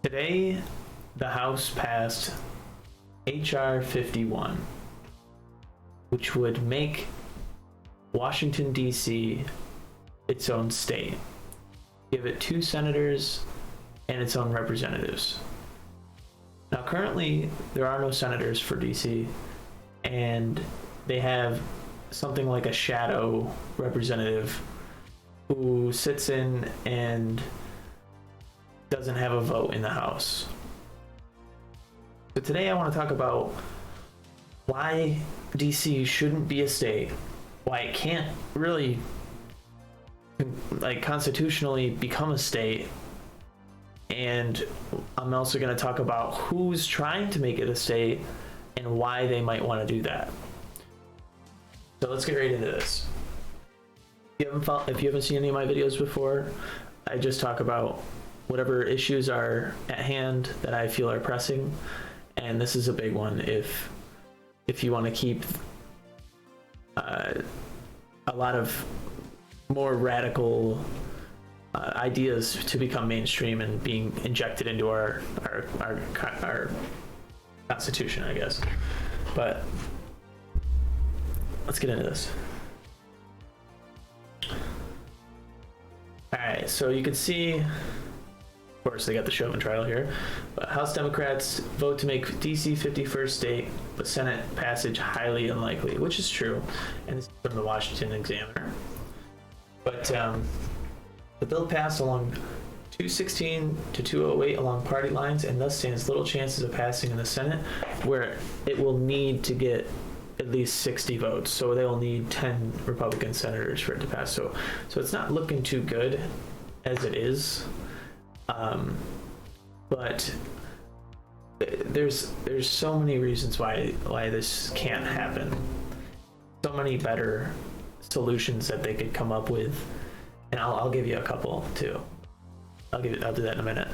Today, the House passed H.R. 51, which would make Washington, D.C. its own state, give it 2 senators and its own representatives. Now, currently, there are no senators for D.C., and they have something like a shadow representative who sits in and doesn't have a vote in the House. So today I want to talk about why DC shouldn't be a state, why it can't really constitutionally become a state, and I'm also going to talk about who's trying to make it a state and why they might want to do that. So let's get right into this. If you haven't seen any of my videos before, I just talk about whatever issues are at hand that I feel are pressing, and this is a big one. If you want to keep a lot of more radical ideas to become mainstream and being injected into our Constitution, I guess. But let's get into this. All right, so you can see, of course, they got the Chauvin trial here, but House Democrats vote to make DC 51st state, but Senate passage highly unlikely, which is true, and this is from the Washington Examiner. But the bill passed along 216 to 208 along party lines, and thus stands little chances of passing in the Senate, where it will need to get at least 60 votes. So they will need 10 Republican senators for it to pass. So it's not looking too good as it is. But there's so many reasons why this can't happen. So many better solutions that they could come up with, and I'll give you a couple too. I'll do that in a minute.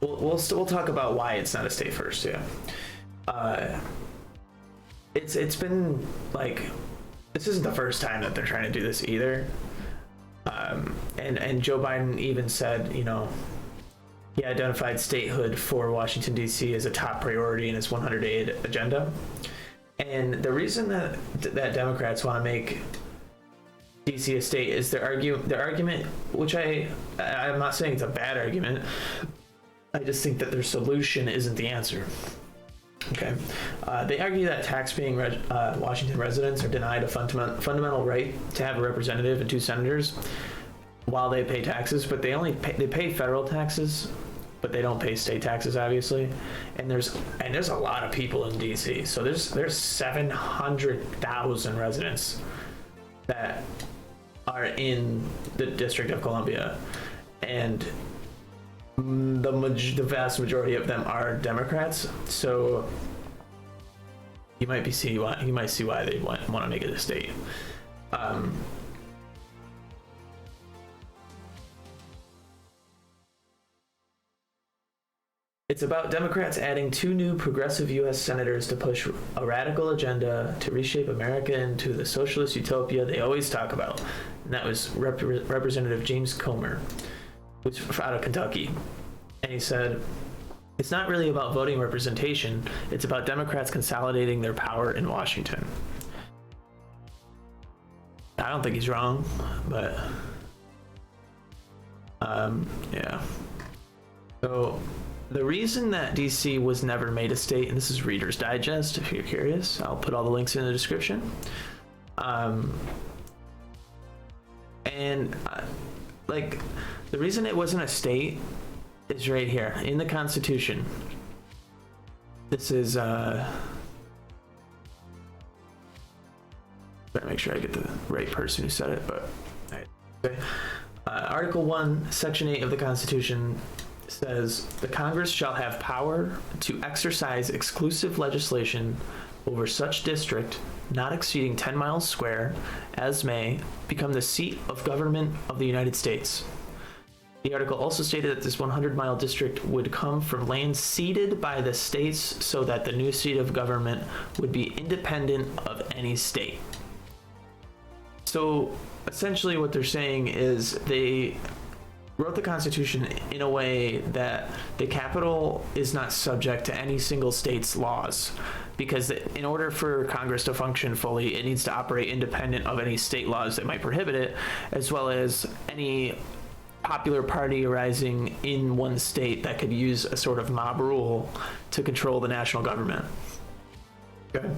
We'll talk about why it's not a state first. It's been like, this isn't the first time that they're trying to do this either. And Joe Biden even said, he identified statehood for Washington, D.C. as a top priority in his 100-day agenda. And the reason that Democrats want to make D.C. a state is their argument, which I'm not saying it's a bad argument. I just think that their solution isn't the answer. Okay, they argue that tax-paying Washington residents are denied a fundamental right to have a representative and 2 senators while they pay taxes, but they pay federal taxes, but they don't pay state taxes, obviously. And there's a lot of people in DC, so there's 700,000 residents that are in the District of Columbia, and the vast majority of them are Democrats. So you might see why they want to make it a state. It's about Democrats adding 2 new progressive U.S. senators to push a radical agenda to reshape America into the socialist utopia they always talk about. And that was Representative James Comer, who's out of Kentucky. And he said, "It's not really about voting representation. It's about Democrats consolidating their power in Washington." I don't think he's wrong, but yeah. So the reason that DC was never made a state, and this is Reader's Digest if you're curious, I'll put all the links in the description. The reason it wasn't a state is right here in the Constitution. This is better make sure I get the right person who said it, but okay. Article 1, Section 8 of the Constitution says, "The Congress shall have power to exercise exclusive legislation over such district not exceeding 10 miles square as may become the seat of government of the United States." The article also stated that this 100-mile district would come from land ceded by the states so that the new seat of government would be independent of any state. So essentially what they're saying is they wrote the Constitution in a way that the capital is not subject to any single state's laws, because in order for Congress to function fully, it needs to operate independent of any state laws that might prohibit it, as well as any popular party arising in one state that could use a sort of mob rule to control the national government. Okay.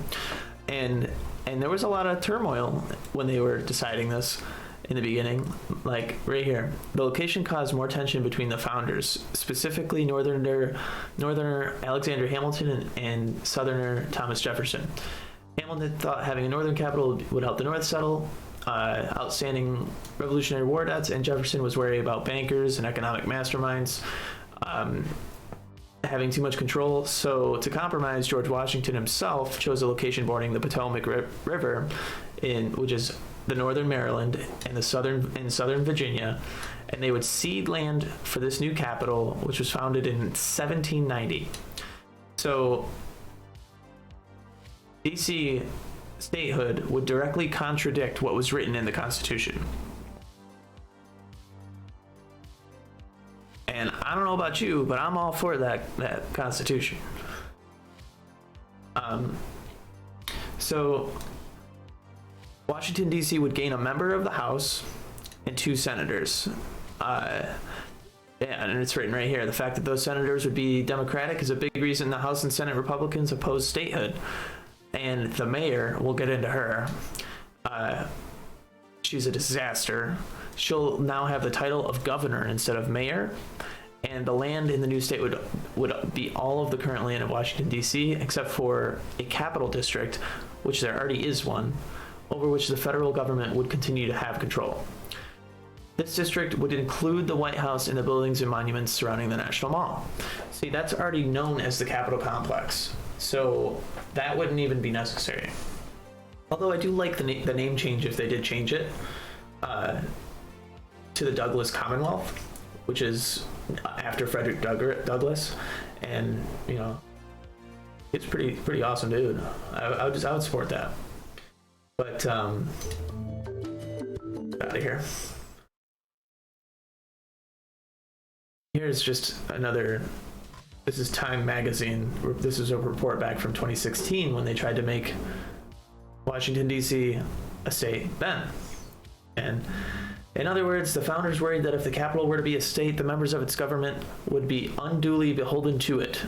And there was a lot of turmoil when they were deciding this in the beginning. Like right here, the location caused more tension between the founders, specifically northerner Alexander Hamilton and southerner Thomas Jefferson. Hamilton thought having a northern capital would help the North settle outstanding Revolutionary War debts, and Jefferson was worried about bankers and economic masterminds having too much control. So to compromise, George Washington himself chose a location bordering the Potomac River, which is the northern Maryland and the southern Virginia, and they would cede land for this new capital, which was founded in 1790. So DC Statehood would directly contradict what was written in the Constitution. And I don't know about you, but I'm all for that Constitution. So Washington, D.C. would gain a member of the House and 2 senators. Yeah, and it's written right here. The fact that those senators would be Democratic is a big reason the House and Senate Republicans opposed statehood. And the mayor, we'll get into her. She's a disaster. She'll now have the title of governor instead of mayor. And the land in the new state would be all of the current land in Washington, D.C., except for a capital district, which there already is one, over which the federal government would continue to have control. This district would include the White House and the buildings and monuments surrounding the National Mall. See, that's already known as the Capitol Complex, so that wouldn't even be necessary. Although I do like the name change if they did change it to the Douglas Commonwealth, which is after Frederick Douglass, and you know, it's pretty awesome, dude. I would support that. But out of here. Here's just another. This is Time magazine. This is a report back from 2016 when they tried to make Washington, D.C. a state then. And in other words, the founders worried that if the capital were to be a state, the members of its government would be unduly beholden to it.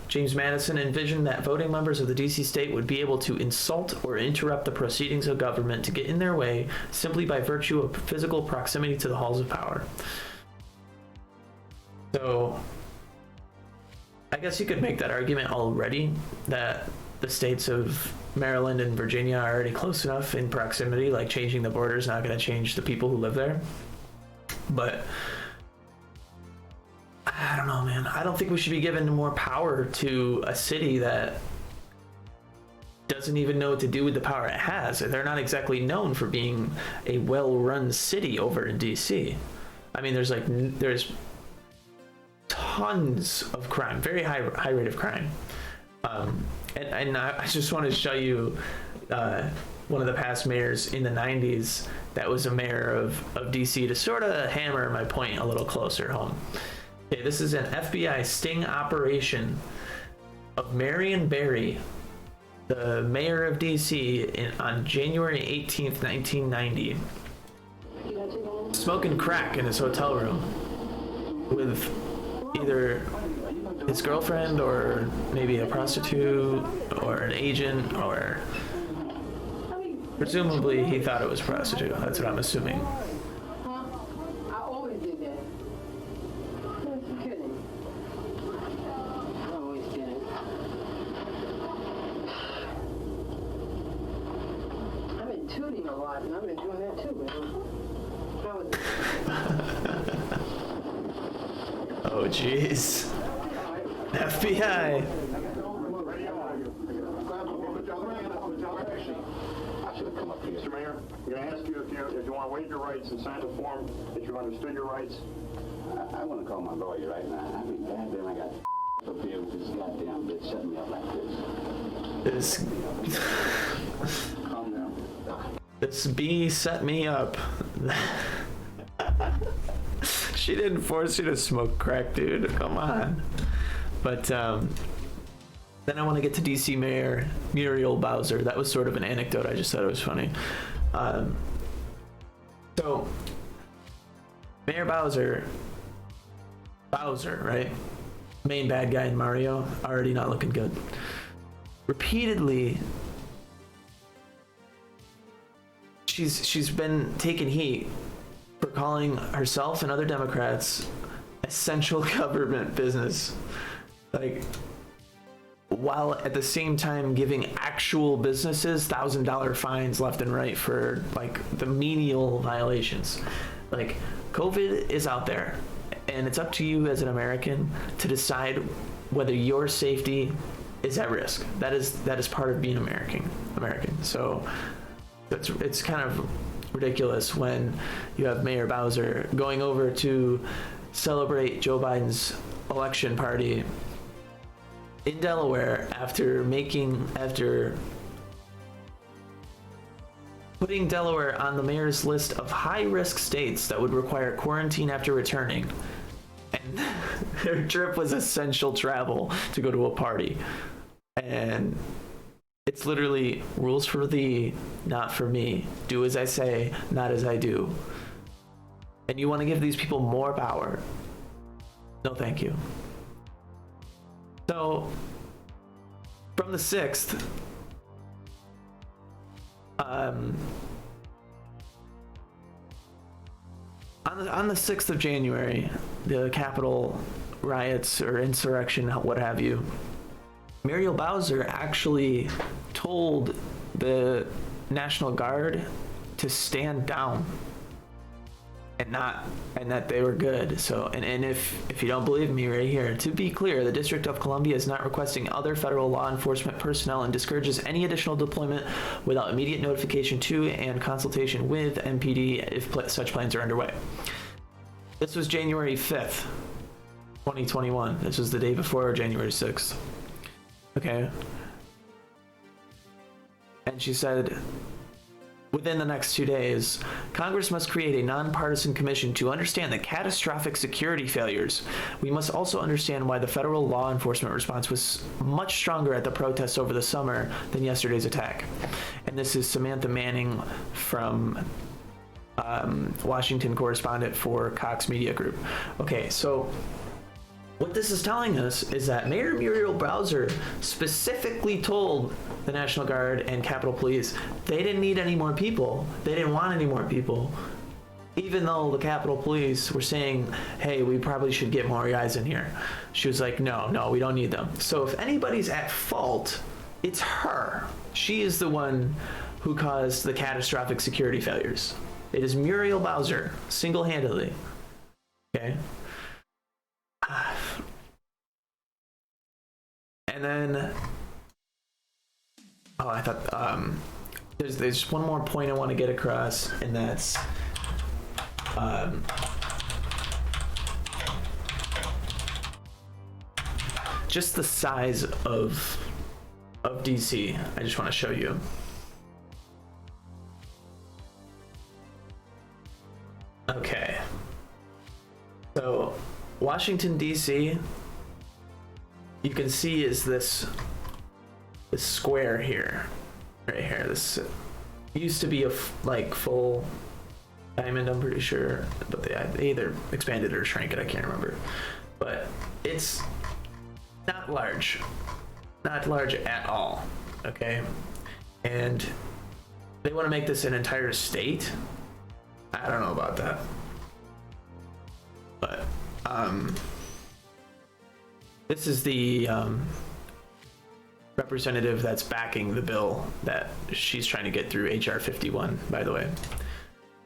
James Madison envisioned that voting members of the DC state would be able to insult or interrupt the proceedings of government to get in their way simply by virtue of physical proximity to the halls of power. So I guess you could make that argument already, that the states of Maryland and Virginia are already close enough in proximity, like changing the border is not going to change the people who live there. But I don't know, man. I don't think we should be giving more power to a city that doesn't even know what to do with the power it has. They're not exactly known for being a well-run city over in DC. I mean, there's tons of crime, very high rate of crime. And I just want to show you one of the past mayors in the 90s that was a mayor of DC to sort of hammer my point a little closer home. Okay, this is an FBI sting operation of Marion Barry, the mayor of DC, on January 18th, 1990, smoking crack in his hotel room with either his girlfriend or maybe a prostitute or an agent, or presumably he thought it was a prostitute. That's what I'm assuming. I always did that. I'm kidding. I always did it. I've been tuning a lot, and I've been doing that too, man. Oh, jeez. FBI. I should have come up to you, Mr. Mayor. I'm going to ask you if you want to waive your rights and sign the form that you understood your rights I want to call my lawyer right now. I mean, goddamn, I got to deal with this goddamn bitch shutting me up like this. Calm down. This bee set me up. She didn't force you to smoke crack, dude. Come on. But then I want to get to DC Mayor Muriel Bowser. That was sort of an anecdote. I just thought it was funny. So Mayor Bowser, right? Main bad guy in Mario, already not looking good. Repeatedly, she's been taking heat for calling herself and other Democrats essential government business, like, while at the same time giving actual businesses $1,000 fines left and right for like the menial violations. Like, COVID is out there, and it's up to you as an American to decide whether your safety is at risk. That is part of being American. So it's kind of ridiculous when you have Mayor Bowser going over to celebrate Joe Biden's election party in Delaware after putting Delaware on the mayor's list of high-risk states that would require quarantine after returning. And their trip was essential travel to go to a party. And it's literally rules for thee, not for me. Do as I say, not as I do. And you want to give these people more power? No, thank you. So, from the 6th, on the 6th of January, the Capitol riots or insurrection, what have you, Muriel Bowser actually told the National Guard to stand down and that they were good. So, and if you don't believe me, right here, to be clear, the District of Columbia is not requesting other federal law enforcement personnel and discourages any additional deployment without immediate notification to and consultation with MPD if such plans are underway. This was January 5th, 2021. This was the day before January 6th. Okay. And she said, within the next 2 days, Congress must create a nonpartisan commission to understand the catastrophic security failures. We must also understand why the federal law enforcement response was much stronger at the protests over the summer than yesterday's attack. And this is Samantha Manning from Washington correspondent for Cox Media Group. Okay, so what this is telling us is that Mayor Muriel Bowser specifically told the National Guard and Capitol Police they didn't need any more people. They didn't want any more people. Even though the Capitol Police were saying, hey, we probably should get more guys in here. She was like, no, we don't need them. So if anybody's at fault, it's her. She is the one who caused the catastrophic security failures. It is Muriel Bowser, single-handedly. Okay? And then, I thought there's one more point I want to get across, and that's just the size of DC. I just want to show you. Okay. So Washington, D.C., you can see is this square here, right here. This used to be a full diamond, I'm pretty sure, but they either expanded or shrank it, I can't remember. But it's not large at all, okay? And they want to make this an entire state. I don't know about that. But this is the representative that's backing the bill that she's trying to get through, HR 51, by the way.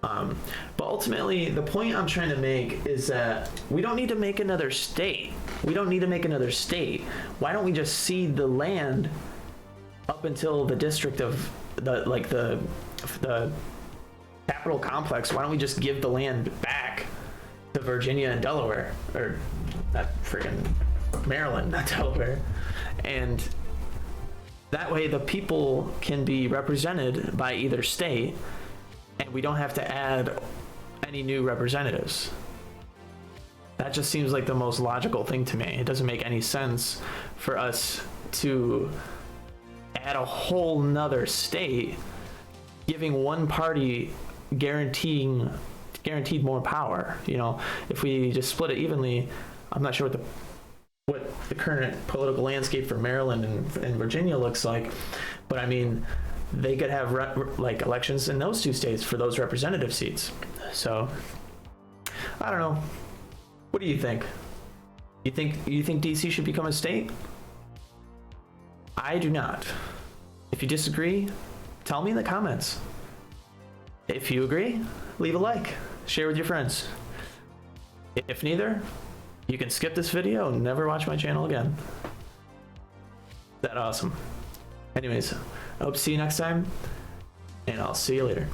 But ultimately, the point I'm trying to make is that we don't need to make another state. Why don't we just cede the land up until the district of the Capitol complex? Why don't we just give the land back to Virginia and Delaware, or not freaking Maryland, not Delaware. And that way the people can be represented by either state, and we don't have to add any new representatives. That just seems like the most logical thing to me. It doesn't make any sense for us to add a whole nother state, giving one party guaranteed more power. You know, if we just split it evenly, I'm not sure what the current political landscape for Maryland and Virginia looks like, but I mean, they could have like elections in those two states for those representative seats. So I don't know. What do you think? You think DC should become a state? I do not. If you disagree, tell me in the comments. If you agree, leave a like, share with your friends. If neither, you can skip this video and never watch my channel again. That awesome. Anyways, I hope to see you next time, and I'll see you later.